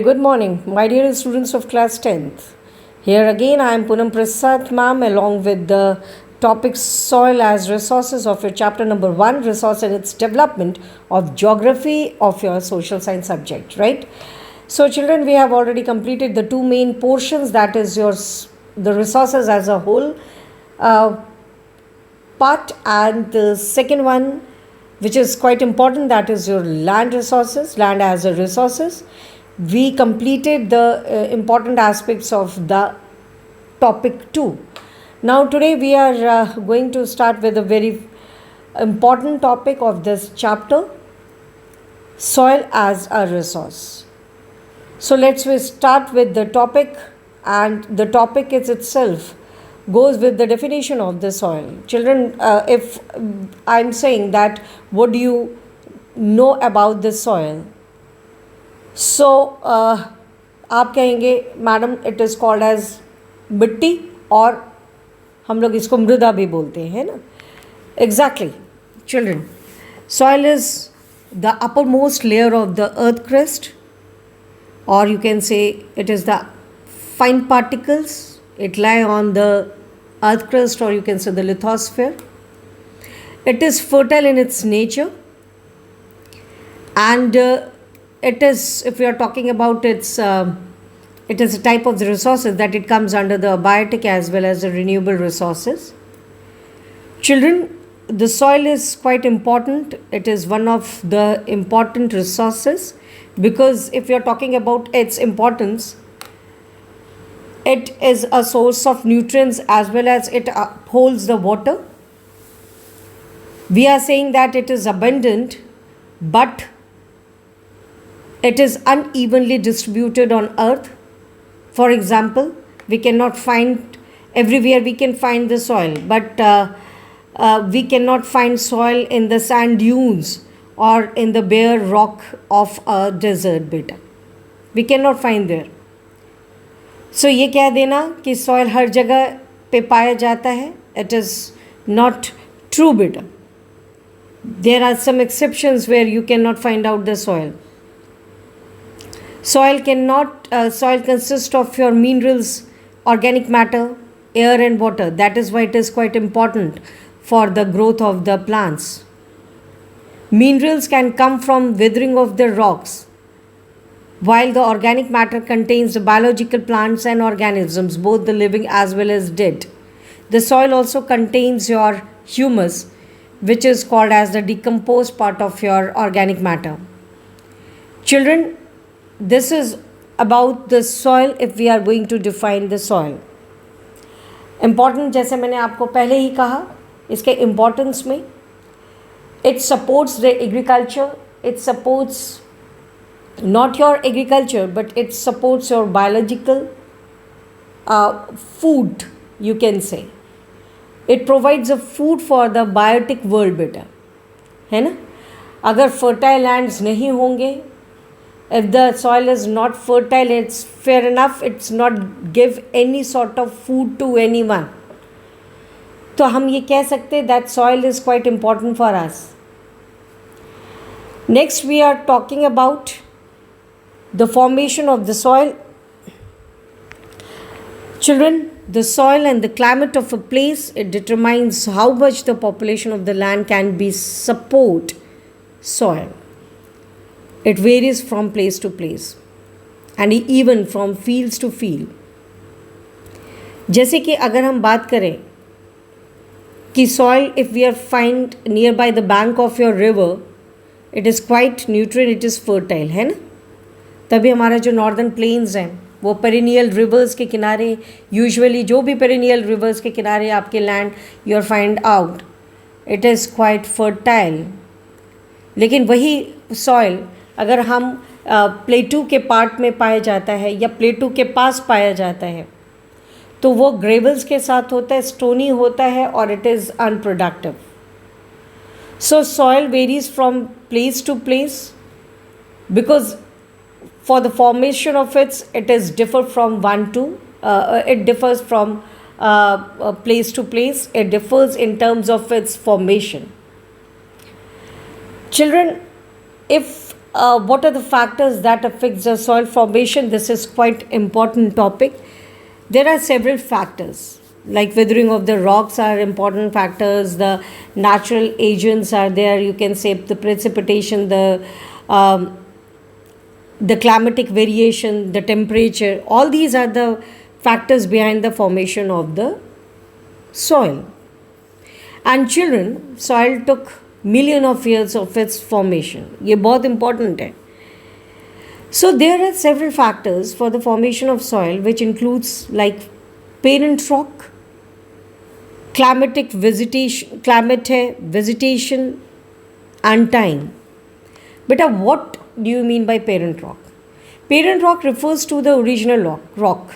Good morning, my dear students of class 10th. Here again, I am Poonam Prasad, ma'am, along with the topic Soil as Resources of your chapter number 1, Resource and its Development of Geography of your social science subject, right? So, children, we have already completed the two main portions, that is the resources as a whole part, and the second one, which is quite important, that is your land resources, land as a resources. We completed the important aspects of the topic 2. Now today we are going to start with a very important topic of this chapter, soil as a resource. So let's start with the topic, and the topic is itself goes with the definition of the soil. Children, if I'm saying that what do you know about the soil, so आप कहेंगे madam it is called as मिट्टी, और हम लोग इसको मृदा भी बोलते हैं ना. Exactly children, soil is the upper most layer of the earth crust, or you can say it is the fine particles, it lie on the earth crust, or you can say the lithosphere. It is fertile in its nature, and it is, if we are talking about it is a type of the resources that it comes under the abiotic as well as the renewable resources. Children, the soil is quite important. It is one of the important resources, because if you are talking about its importance, it is a source of nutrients as well as it holds the water. We are saying that it is abundant, but it is unevenly distributed on earth. For example, we cannot find everywhere we can find the soil, but we cannot find soil in the sand dunes or in the bare rock of a desert beta. We cannot find there. So ये कह देना कि soil हर जगह पे पाया जाता है, it is not true beta. There are some exceptions where you cannot find out the soil. Soil consists of your minerals, organic matter, air and water. That is why it is quite important for the growth of the plants. Minerals can come from weathering of the rocks, while the organic matter contains the biological plants and organisms, both the living as well as dead. The soil also contains your humus, which is called as the decomposed part of your organic matter. Children, this is about the soil if we are going to define the soil. Important, जैसे मैंने आपको पहले ही कहा, इसके importance में, it supports the agriculture, it supports not your agriculture, but it supports your biological food, you can say. It provides a food for the biotic world बेटा, है ना. अगर fertile lands नहीं होंगे, if the soil is not fertile, it's fair enough, it's not give any sort of food to anyone. तो हम ये कह सकते हैं that soil is quite important for us. Next we are talking about the formation of the soil. Children, the soil and the climate of a place, it determines how much the population of the land can be support soil. It varies from place to place and even from fields to field. जैसे कि अगर हम बात करें कि soil, if we are find nearby the bank of your river, it is quite nutrient, it is fertile, है ना. तभी हमारा जो नॉर्दर्न प्लेन्स हैं वो पेरिनियल रिवर्स के किनारे, यूजुअली जो भी पेरिनियल रिवर्स के किनारे आपके land you are find out, it is quite fertile. लेकिन वही सॉइल अगर हम प्लेटू के पार्ट में पाया जाता है या प्लेटू के पास पाया जाता है, तो वो ग्रेवल्स के साथ होता है, स्टोनी होता है, और it is unproductive. So soil varies from place to place, because for the formation of it is differ from one to it differs from place to place. It differs in terms of its formation. Children, if what are the factors that affect the soil formation? This is quite important topic. There are several factors like weathering of the rocks are important factors. The natural agents are there. You can say the precipitation, um, the climatic variation, the temperature. All these are the factors behind the formation of the soil. And children, soil took million of years of its formation. ये बहुत important है. So there are several factors for the formation of soil, which includes like parent rock, climate vegetation, and time. Beta, what do you mean by parent rock? Parent rock refers to the original rock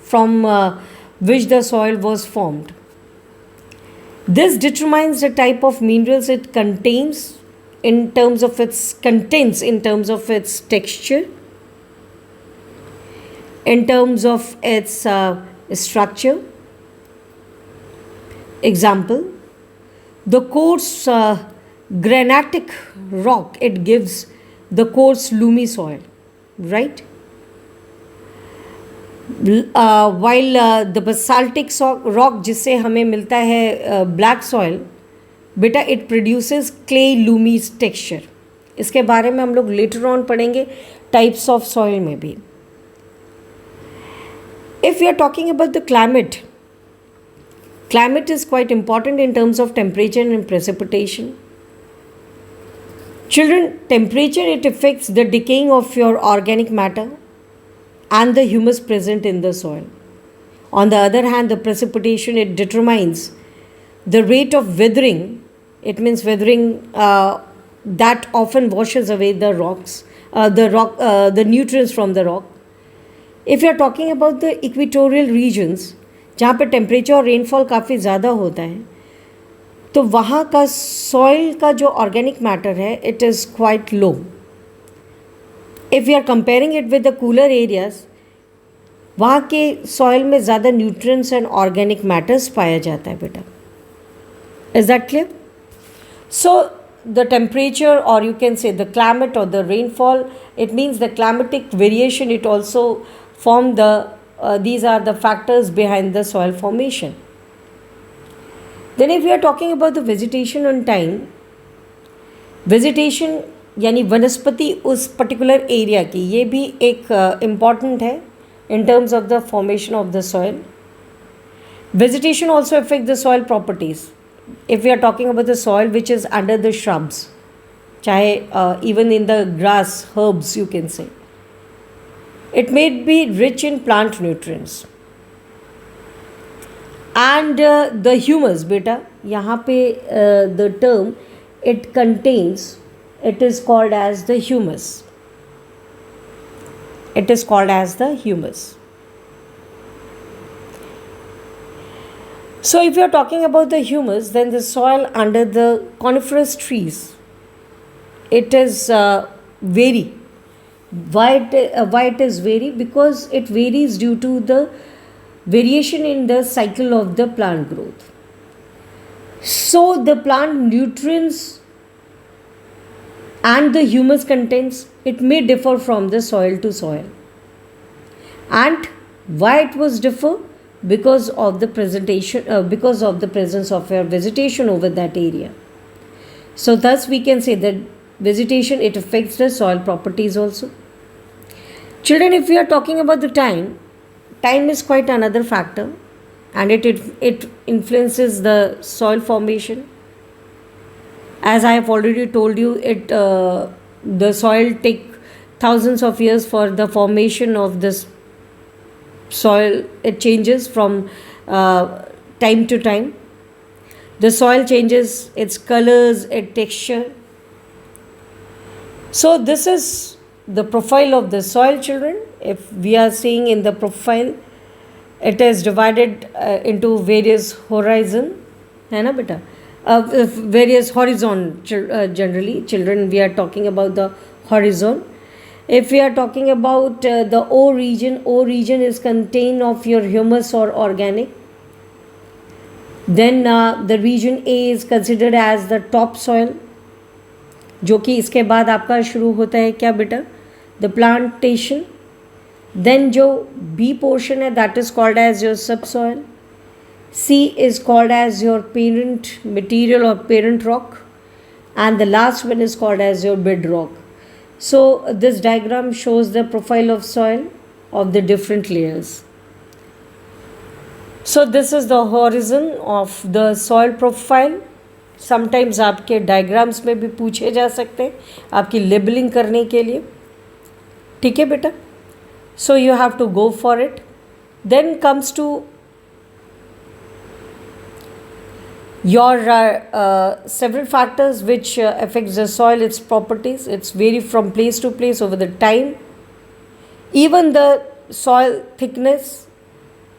from which the soil was formed. This determines the type of minerals it contains in terms of its texture, in terms of its structure. Example, the coarse granitic rock, it gives the coarse loamy soil, right? While the basaltic rock जिससे हमें मिलता है black soil, बेटा it produces clay loamy texture. इसके बारे में हम लोग later on पढ़ेंगे types of soil में भी. If we are talking about the climate is quite important in terms of temperature and precipitation. Children, temperature, it affects the decaying of your organic matter and the humus present in the soil. On the other hand, the precipitation, it determines the rate of weathering. It means weathering that often washes away the the nutrients from the rock. If you are talking about the equatorial regions, जहाँ पे temperature और rainfall काफ़ी ज़्यादा होता है, तो वहाँ का सॉइल का जो ऑर्गेनिक मैटर है it is quite low. If you are comparing it with the cooler areas, वहाँ के सॉइल में ज़्यादा न्यूट्रिएंट्स एंड ऑर्गेनिक मैटर्स पाया जाता है बेटा. Is that clear? So the temperature और you can say the climate और the rainfall, it means the climatic variation, it also form these are the factors behind the soil formation. Then if we are talking about the vegetation on time, vegetation यानी वनस्पति उस particular area की, ये भी एक important है in terms of the formation of the soil. Vegetation also affects the soil properties. If we are talking about the soil which is under the shrubs, चाहे even in the grass, herbs you can say, it may be rich in plant nutrients. And the humus, beta, यहाँ पे the term it contains, it is called as the humus. It is called as the humus. So if you are talking about the humus, then the soil under the coniferous trees, it is vary. Why it is vary? Because it varies due to the variation in the cycle of the plant growth. So the plant nutrients and the humus contents, it may differ from the soil to soil. And why it was differ? Because of the because of the presence of your vegetation over that area. So thus we can say that vegetation, it affects the soil properties also. Children, if we are talking about the time is quite another factor, and it influences the soil formation. As I have already told you, the soil take thousands of years for the formation of this soil. It changes from time to time. The soil changes its colors, its texture. So this is the profile of the soil, children. If we are seeing in the profile, it is divided into various horizon, है ना बेटा? Various horizon. Generally, children, we are talking about the horizon. If we are talking about the O region is contained of your humus or organic. Then the region A is considered as the topsoil. जो कि इसके बाद आपका शुरू होता है क्या बेटा, द प्लांटेशन. देन जो बी पोर्शन है that is called as your subsoil. C is called as your parent material और parent rock, and the last one is called as your bedrock. So this diagram shows the profile of soil of the different layers. So this is the horizon of the soil profile. Sometimes आपके diagrams में भी पूछे जा सकते हैं आपकी labelling करने के लिए. ठीक है बेटा. So you have to go for it. Then comes to your several factors which affects the soil, its properties. It's vary from place to place over the time, even the soil thickness.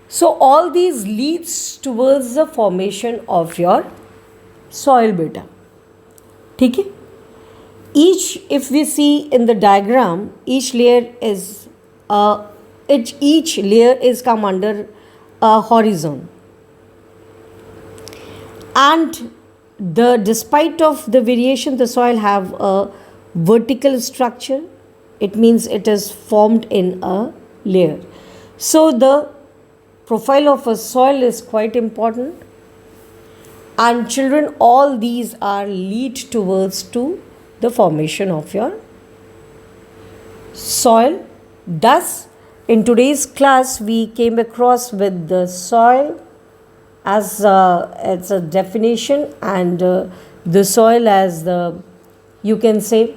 So all these leads towards the formation of your soil beta. ठीक है. Each, if we see in the diagram, each layer is each layer is come under a horizon. And despite of the variation, the soil have a vertical structure. It means it is formed in a layer. So the profile of a soil is quite important. And children, all these are lead towards to the formation of your soil. Thus, in today's class, we came across with the soil as it's a definition, and the soil as the, you can say,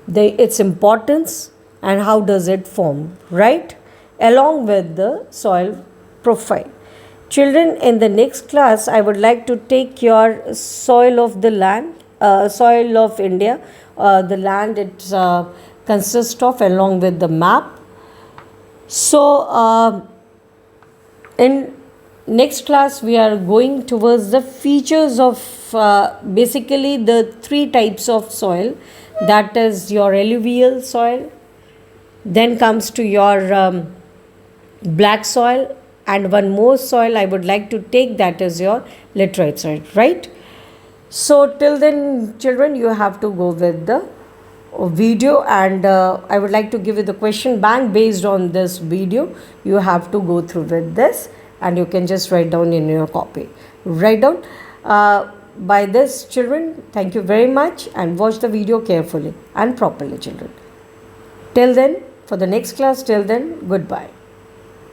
its importance and how does it form, right, along with the soil profile. Children, in the next class I would like to take your soil of the land, soil of India, the land it consists of, along with the map. So in next class we are going towards the features of basically the three types of soil, that is your alluvial soil, then comes to your black soil, and one more soil I would like to take, that is your laterite soil, right? So till then children, you have to go with the video, and I would like to give you the question bank based on this video. You have to go through with this, and you can just write down in your copy. Write down. By this, children, thank you very much, and watch the video carefully and properly, children. Till then, for the next class, till then, goodbye.